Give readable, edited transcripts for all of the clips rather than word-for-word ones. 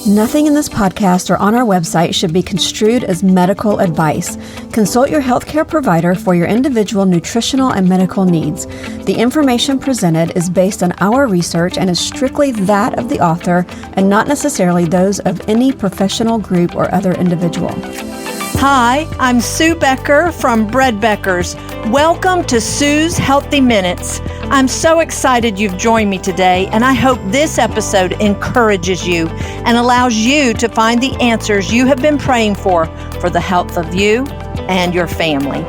Nothing in this podcast or on our website should be construed as medical advice. Consult your healthcare provider for your individual nutritional and medical needs. The information presented is based on our research and is strictly that of the author and not necessarily those of any professional group or other individual. Hi, I'm Sue Becker from Bread Beckers. Welcome to Sue's Healthy Minutes. I'm so excited you've joined me today, and I hope this episode encourages you and allows you to find the answers you have been praying for the health of you and your family.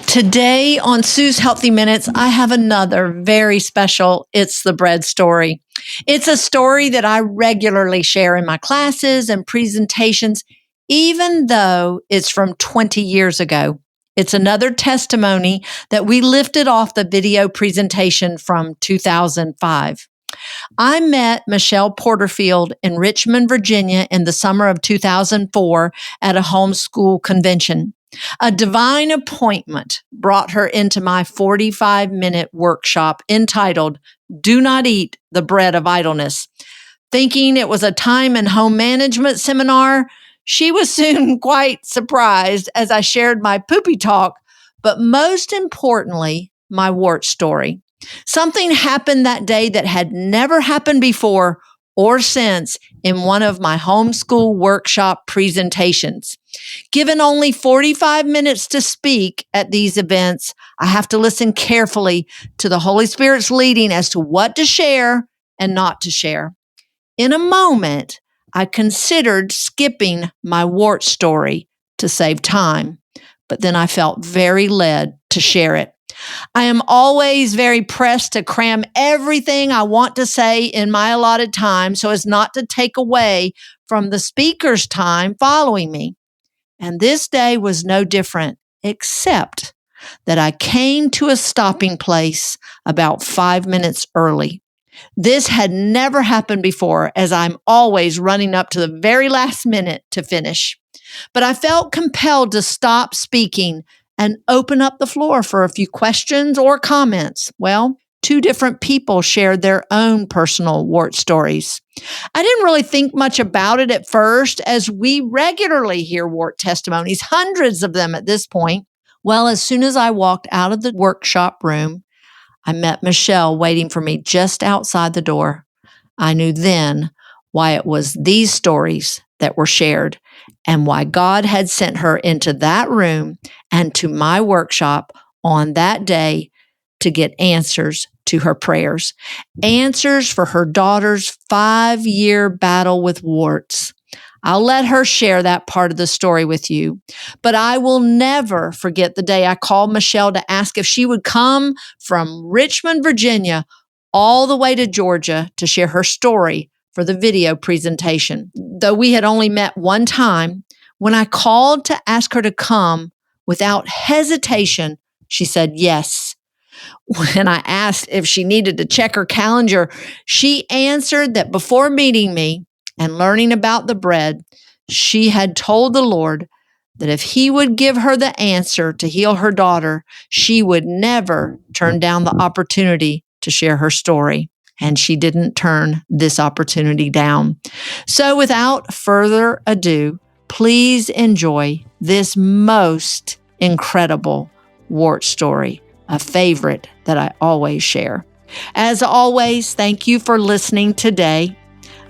Today on Sue's Healthy Minutes, I have another very special It's the Bread story. It's a story that I regularly share in my classes and presentations, even though it's from 20 years ago. It's another testimony that we lifted off the video presentation from 2005. I met Michelle Porterfield in Richmond, Virginia in the summer of 2004 at a homeschool convention. A divine appointment brought her into my 45-minute workshop entitled, Do Not Eat the Bread of Idleness. Thinking it was a time and home management seminar, she was soon quite surprised as I shared my poopy talk, but most importantly, my wart story. Something happened that day that had never happened before or since in one of my homeschool workshop presentations. Given only 45 minutes to speak at these events, I have to listen carefully to the Holy Spirit's leading as to what to share and not to share. In a moment, I considered skipping my wart story to save time, but then I felt very led to share it. I am always very pressed to cram everything I want to say in my allotted time so as not to take away from the speaker's time following me. And this day was no different, except that I came to a stopping place about 5 minutes early. This had never happened before, as I'm always running up to the very last minute to finish. But I felt compelled to stop speaking and open up the floor for a few questions or comments. Well, 2 different people shared their own personal wart stories. I didn't really think much about it at first, as we regularly hear wart testimonies, hundreds of them at this point. Well, as soon as I walked out of the workshop room, I met Michelle waiting for me just outside the door. I knew then why it was these stories that were shared and why God had sent her into that room and to my workshop on that day to get answers to her prayers, answers for her daughter's 5-year battle with warts. I'll let her share that part of the story with you, but I will never forget the day I called Michelle to ask if she would come from Richmond, Virginia, all the way to Georgia to share her story for the video presentation. Though we had only met one time, when I called to ask her to come, without hesitation, she said yes. When I asked if she needed to check her calendar, she answered that before meeting me and learning about the bread, she had told the Lord that if He would give her the answer to heal her daughter, she would never turn down the opportunity to share her story. And she didn't turn this opportunity down. So without further ado, please enjoy this most incredible wart story, a favorite that I always share. As always, thank you for listening today.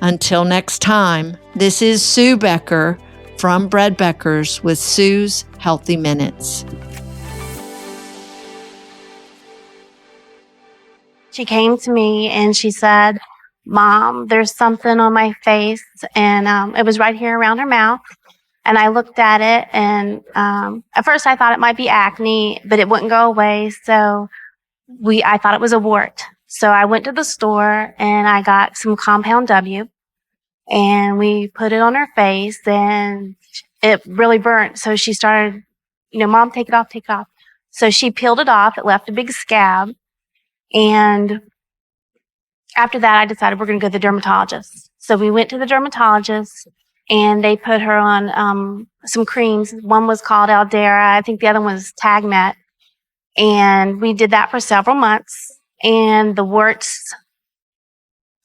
Until next time, this is Sue Becker from Bread Beckers with Sue's Healthy Minutes. She came to me and she said, Mom, there's something on my face. And it was right here around her mouth. And I looked at it and at first I thought it might be acne, but it wouldn't go away. So I thought it was a wart. So I went to the store and I got some Compound W and we put it on her face and it really burnt. So she started, Mom, take it off, take it off. So she peeled it off. It left a big scab. And after that, I decided we're going to go to the dermatologist. So we went to the dermatologist and they put her on some creams. One was called Aldera. I think the other one was Tagmet. And we did that for several months. And the warts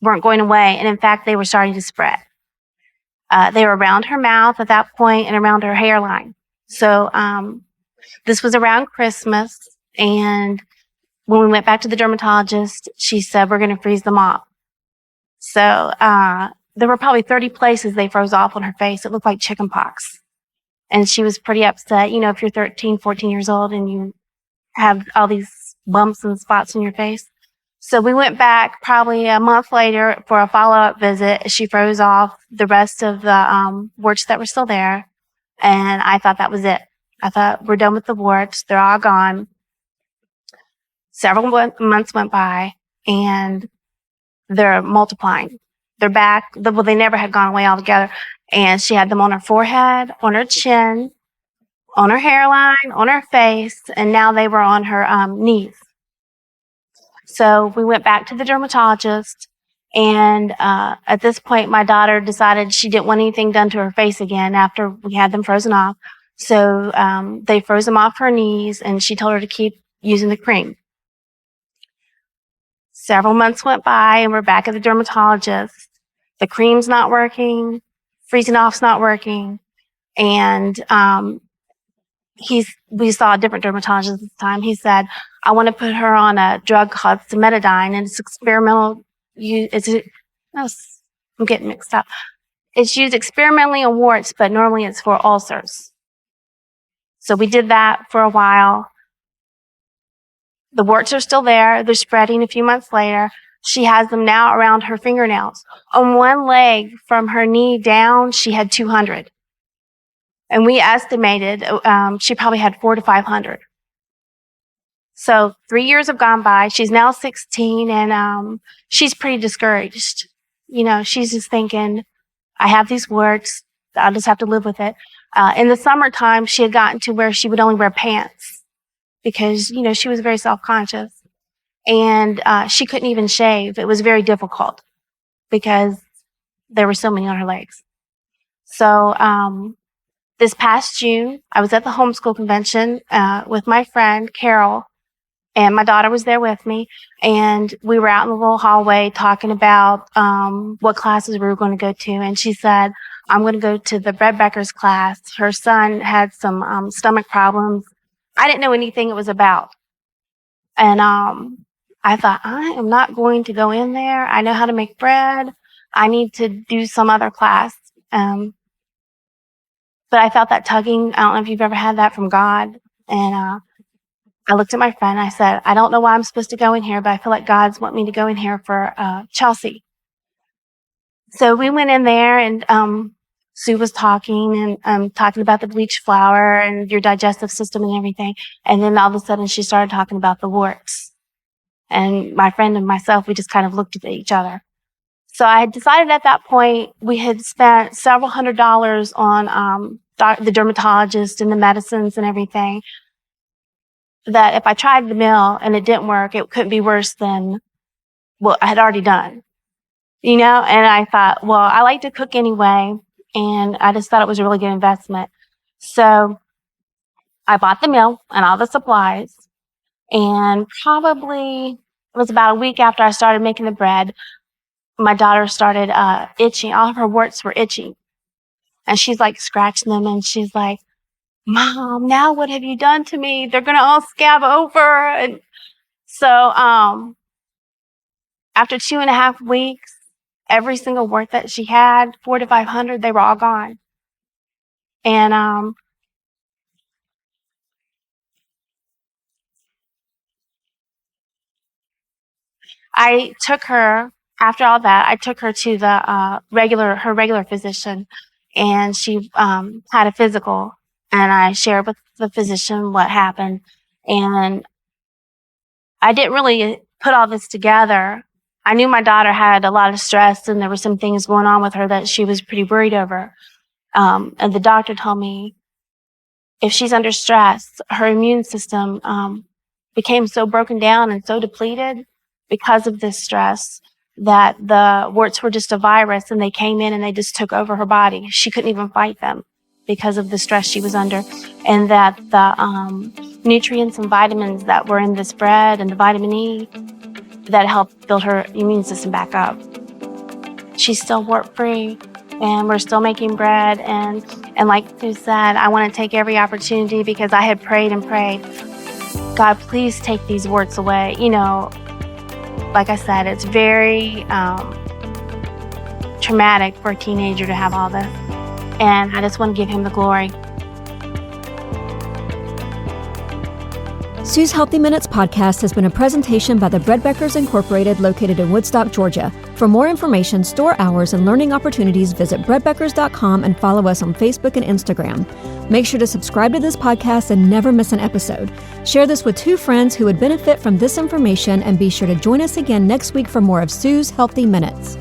weren't going away. And in fact, they were starting to spread. They were around her mouth at that point and around her hairline. So this was around Christmas. And when we went back to the dermatologist, she said, we're going to freeze them off. So there were probably 30 places they froze off on her face. It looked like chicken pox. And she was pretty upset. You know, if you're 13, 14 years old and you have all these bumps and spots in your face. So we went back probably a month later for a follow-up visit. She froze off the rest of the warts that were still there. And I thought that was it. I thought, we're done with the warts. They're all gone. Several months went by, and they're multiplying. They're back. Well, they never had gone away altogether. And she had them on her forehead, on her chin, on her hairline, on her face, and now they were on her knees. So we went back to the dermatologist, and at this point, my daughter decided she didn't want anything done to her face again after we had them frozen off. So they froze them off her knees, and she told her to keep using the cream. Several months went by, and we're back at the dermatologist. The cream's not working, freezing off's not working, and we saw a different dermatologist this time. He said, I want to put her on a drug called cimetidine, and it's experimental. I'm getting mixed up. It's used experimentally on warts, but normally it's for ulcers. So we did that for a while. The warts are still there. They're spreading a few months later. She has them now around her fingernails. On one leg from her knee down, she had 200. And we estimated she probably had 400 to 500. So 3 years have gone by. She's now 16, and she's pretty discouraged. You know, she's just thinking, I have these warts. I'll just have to live with it. In the summertime, she had gotten to where she would only wear pants because, you know, she was very self-conscious. And she couldn't even shave. It was very difficult because there were so many on her legs. So this past June, I was at the homeschool convention with my friend, Carol, and my daughter was there with me. And we were out in the little hallway talking about what classes we were going to go to. And she said, I'm going to go to the Becker's class. Her son had some stomach problems. I didn't know anything it was about. And I thought, I am not going to go in there. I know how to make bread. I need to do some other class. But I felt that tugging. I don't know if you've ever had that from God. And I looked at my friend. I said, I don't know why I'm supposed to go in here, but I feel like God's want me to go in here for Chelsea. So we went in there, and Sue was talking and talking about the bleach flour and your digestive system and everything. And then all of a sudden she started talking about the warts. And my friend and myself, we just kind of looked at each other. So I had decided at that point, we had spent several $100s on the dermatologist and the medicines and everything, that if I tried the mill and it didn't work, it couldn't be worse than what I had already done. You know, and I thought, well, I like to cook anyway, and I just thought it was a really good investment. So I bought the mill and all the supplies, and probably it was about a week after I started making the bread, my daughter started itching. All of her warts were itching, and she's like scratching them, and she's like, Mom, now what have you done to me? They're going to all scab over. And so after 2.5 weeks, every single wart that she had, 400 to 500, they were all gone. And I took her, after all that, I took her to the her regular physician, and she had a physical, and I shared with the physician what happened. And I didn't really put all this together. I knew my daughter had a lot of stress, and there were some things going on with her that she was pretty worried over. And the doctor told me if she's under stress, her immune system became so broken down and so depleted because of this stress that the warts were just a virus, and they came in and they just took over her body. She couldn't even fight them because of the stress she was under, and that the nutrients and vitamins that were in this bread and the vitamin E that helped build her immune system back up she's still wart free, and we're still making bread. And like Sue said, I want to take every opportunity, because I had prayed and prayed, God, please take these warts away. You know, like I said, it's very traumatic for a teenager to have all this. And I just want to give him the glory. Sue's Healthy Minutes podcast has been a presentation by the Bread Beckers Incorporated, located in Woodstock, Georgia. For more information, store hours, and learning opportunities, visit breadbeckers.com and follow us on Facebook and Instagram. Make sure to subscribe to this podcast and never miss an episode. Share this with 2 friends who would benefit from this information, and be sure to join us again next week for more of Sue's Healthy Minutes.